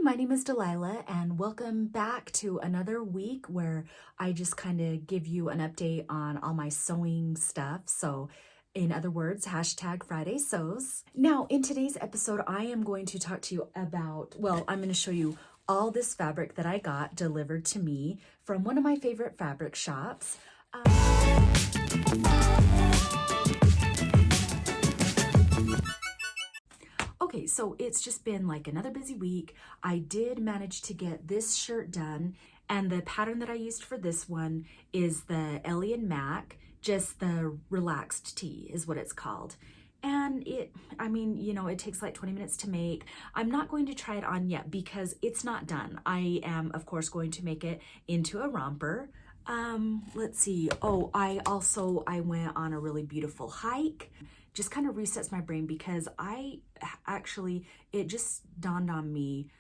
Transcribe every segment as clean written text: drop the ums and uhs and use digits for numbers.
my name is Delilah, and welcome back to another week where I just kind of give you an update on all my sewing stuff. So, in other words, hashtag Friday Sews. Now, in today's episode, I am going to talk to you about, I'm going to show you all this fabric that I got delivered to me from one of my favorite fabric shops. Okay, so it's just been like another busy week. I did manage to get this shirt done, and the pattern that I used for this one is the Ellie and Mac, just the relaxed tee is what it's called. And it takes like 20 minutes to make. I'm not going to try it on yet because it's not done. I am, of course, going to make it into a romper. Let's see. Oh, I went on a really beautiful hike. Just kind of resets my brain because it just dawned on me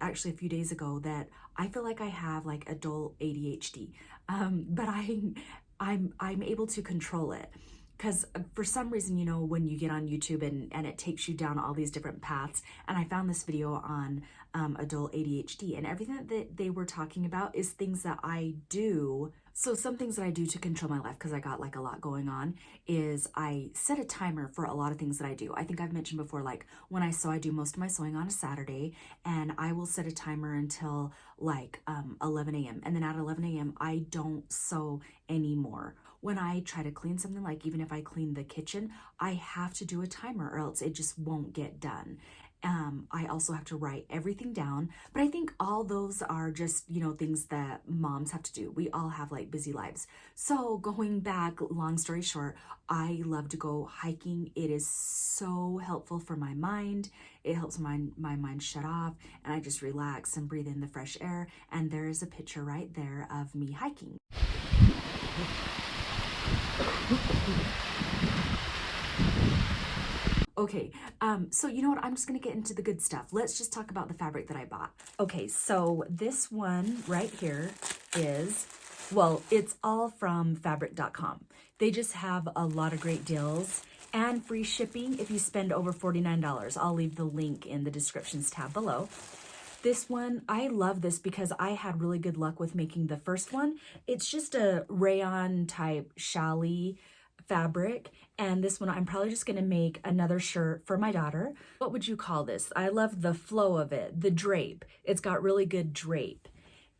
actually a few days ago that I feel like I have like adult ADHD, but I'm able to control it. Because for some reason, when you get on YouTube and it takes you down all these different paths, and I found this video on adult ADHD, and everything that they were talking about is things that I do. So some things that I do to control my life, because I got like a lot going on, is I set a timer for a lot of things that I do. I think I've mentioned before, like when I sew, I do most of my sewing on a Saturday, and I will set a timer until like 11 a.m. And then at 11 a.m. I don't sew anymore. When I try to clean something, like even if I clean the kitchen, I have to do a timer or else it just won't get done. I also have to write everything down, but I think all those are just, things that moms have to do. We all have like busy lives. So going back, long story short, I love to go hiking. It is so helpful for my mind. It helps my mind shut off, and I just relax and breathe in the fresh air. And there is a picture right there of me hiking. Okay, so you know what? I'm just gonna get into the good stuff. Let's just talk about the fabric that I bought. Okay, so this one right here is, it's all from fabric.com. They just have a lot of great deals and free shipping if you spend over $49. I'll leave the link in the descriptions tab below. This one, I love this because I had really good luck with making the first one. It's just a rayon type challis fabric, and this one I'm probably just going to make another shirt for my daughter. What would you call this? I love the flow of it, the drape. It's got really good drape,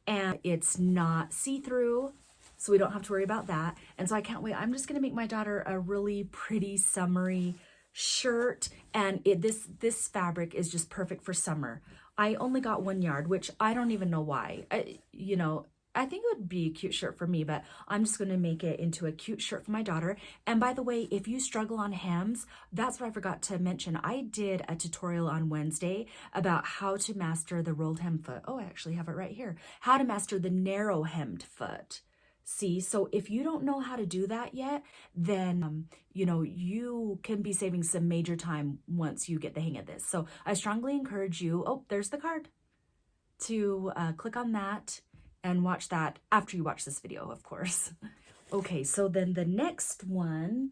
and it's not see-through, so we don't have to worry about that. And so I can't wait. I'm just going to make my daughter a really pretty summery shirt, and this fabric is just perfect for summer. I only got 1 yard, which I don't even know why. I think it would be a cute shirt for me, but I'm just going to make it into a cute shirt for my daughter. And by the way, if you struggle on hems, that's what I forgot to mention. I did a tutorial on Wednesday about how to master the rolled hem foot. Oh, I actually have it right here. How to master the narrow hemmed foot. See, so if you don't know how to do that yet, then, you can be saving some major time once you get the hang of this. So I strongly encourage you, there's the card, to click on that and watch that after you watch this video, of course. Okay, so then the next one,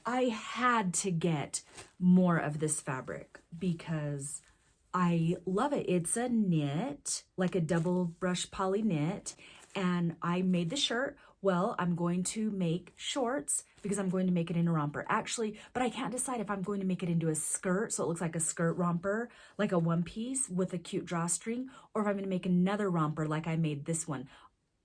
I had to get more of this fabric because I love it. It's a knit, like a double brush poly knit, and I made the shirt. Well, I'm going to make shorts because I'm going to make it in a romper. Actually, but I can't decide if I'm going to make it into a skirt, so it looks like a skirt romper, like a one piece with a cute drawstring, or if I'm going to make another romper like I made this one.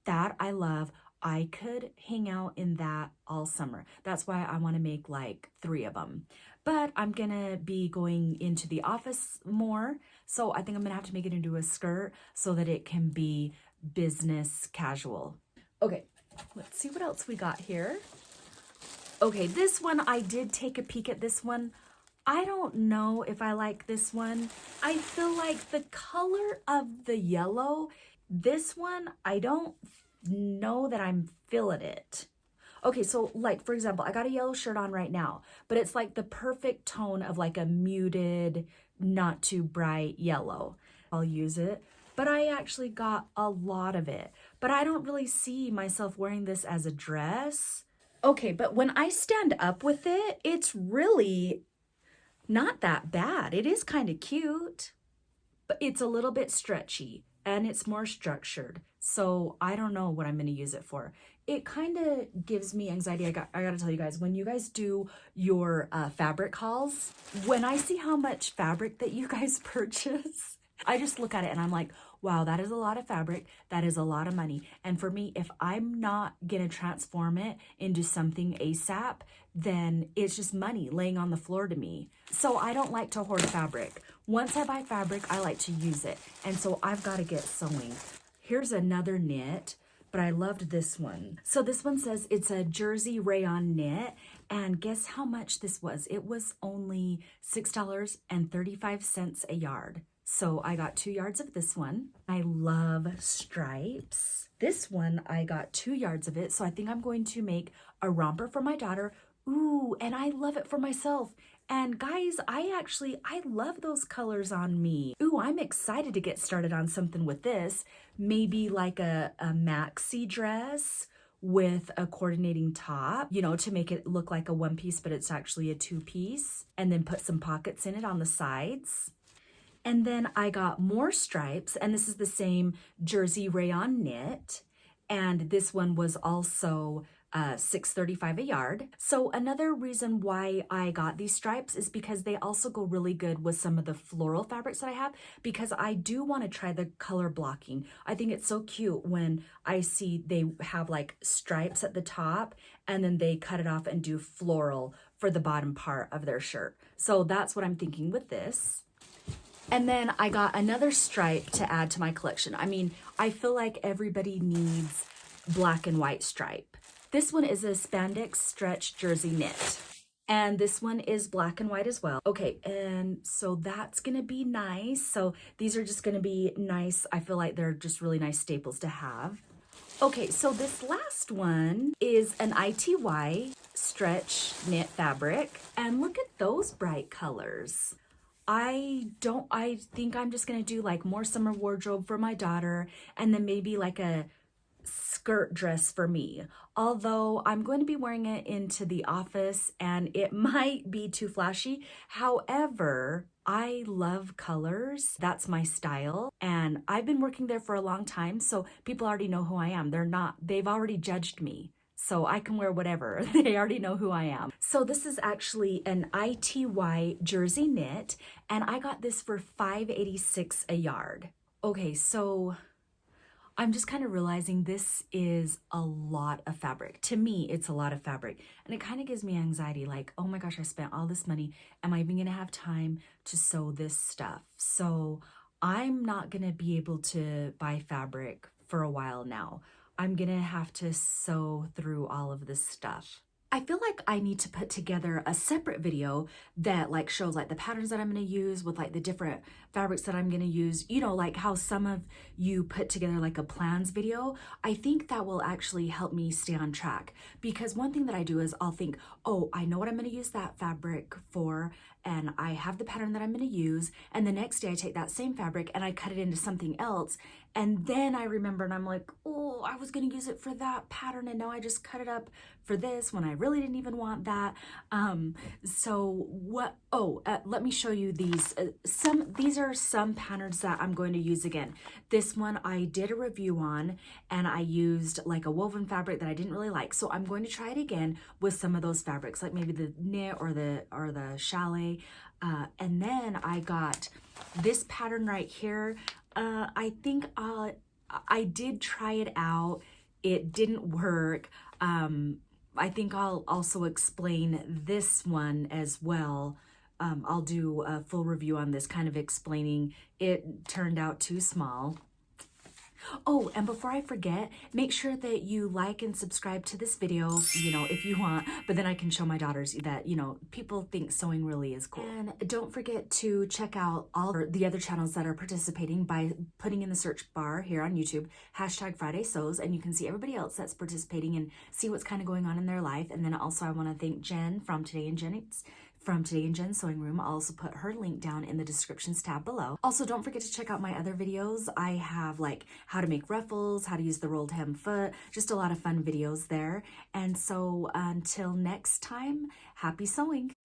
That I love. I could hang out in that all summer. That's why I want to make like 3 of them. But I'm going to be going into the office more, so I think I'm going to have to make it into a skirt so that it can be business casual. Okay, let's see what else we got here. Okay, this one, I did take a peek at this one. I don't know if I like this one. I feel like the color of the yellow, this one, I don't know that I'm feeling it. Okay, so like, for example, I got a yellow shirt on right now, but it's like the perfect tone of like a muted, not too bright yellow. I'll use it. But I actually got a lot of it. But I don't really see myself wearing this as a dress. Okay, but when I stand up with it, it's really not that bad. It is kind of cute. but it's a little bit stretchy and it's more structured. So I don't know what I'm going to use it for. It kind of gives me anxiety. I got to tell you guys, when you guys do your fabric hauls, when I see how much fabric that you guys purchase, I just look at it and I'm like, wow, that is a lot of fabric. That is a lot of money. And for me, if I'm not going to transform it into something ASAP, then it's just money laying on the floor to me. So I don't like to hoard fabric. Once I buy fabric, I like to use it. And so I've got to get sewing. Here's another knit, but I loved this one. So this one says it's a jersey rayon knit. And guess how much this was? It was only $6.35 a yard. So I got 2 yards of this one. I love stripes. This one, I got 2 yards of it. So I think I'm going to make a romper for my daughter. Ooh, and I love it for myself. And guys, I love those colors on me. Ooh, I'm excited to get started on something with this. Maybe like a maxi dress with a coordinating top, you know, to make it look like a one piece, but it's actually a 2-piece. And then put some pockets in it on the sides. And then I got more stripes, and this is the same jersey rayon knit. And this one was also $6.35 a yard. So another reason why I got these stripes is because they also go really good with some of the floral fabrics that I have, because I do want to try the color blocking. I think it's so cute when I see they have like stripes at the top and then they cut it off and do floral for the bottom part of their shirt. So that's what I'm thinking with this. And then I got another stripe to add to my collection. I mean, I feel like everybody needs black and white stripe. This one is a spandex stretch jersey knit. And this one is black and white as well. Okay, and so that's gonna be nice. So these are just gonna be nice. I feel like they're just really nice staples to have. Okay, so this last one is an ITY stretch knit fabric. And look at those bright colors. I think I'm just gonna do like more summer wardrobe for my daughter and then maybe like a skirt dress for me. Although I'm going to be wearing it into the office and it might be too flashy. However, I love colors. That's my style. And I've been working there for a long time, so people already know who I am. They've already judged me. So I can wear whatever. They already know who I am. So this is actually an ITY jersey knit, and I got this for $5.86 a yard. Okay, so I'm just kind of realizing this is a lot of fabric. To me, it's a lot of fabric. And it kind of gives me anxiety, like, oh my gosh, I spent all this money. Am I even gonna have time to sew this stuff? So I'm not gonna be able to buy fabric for a while now. I'm gonna have to sew through all of this stuff. I feel like I need to put together a separate video that like shows like the patterns that I'm gonna use with like the different fabrics that I'm gonna use, you know, like how some of you put together like a plans video. I think that will actually help me stay on track, because one thing that I do is I'll think, oh, I know what I'm gonna use that fabric for, and I have the pattern that I'm gonna use, and the next day I take that same fabric and I cut it into something else, and then I remember and I'm like, oh, I was gonna use it for that pattern and now I just cut it up for this when I really didn't even want that. Let me show you these. These are some patterns that I'm going to use again. This one I did a review on and I used like a woven fabric that I didn't really like. So I'm going to try it again with some of those fabrics, like maybe the knit or the challis. And then I got this pattern right here. I think I did try it out. It didn't work. I think I'll also explain this one as well. I'll do a full review on this, kind of explaining it turned out too small. Oh, and before I forget, make sure that you like and subscribe to this video, you know, if you want, but then I can show my daughters that, you know, people think sewing really is cool. And don't forget to check out all the other channels that are participating by putting in the search bar here on YouTube, #FridaySews, and you can see everybody else that's participating and see what's kind of going on in their life. And then also I want to thank Jen from Today in Jen's Sewing Room. I'll also put her link down in the descriptions tab below. Also, don't forget to check out my other videos. I have like how to make ruffles, how to use the rolled hem foot, just a lot of fun videos there. And so until next time, happy sewing.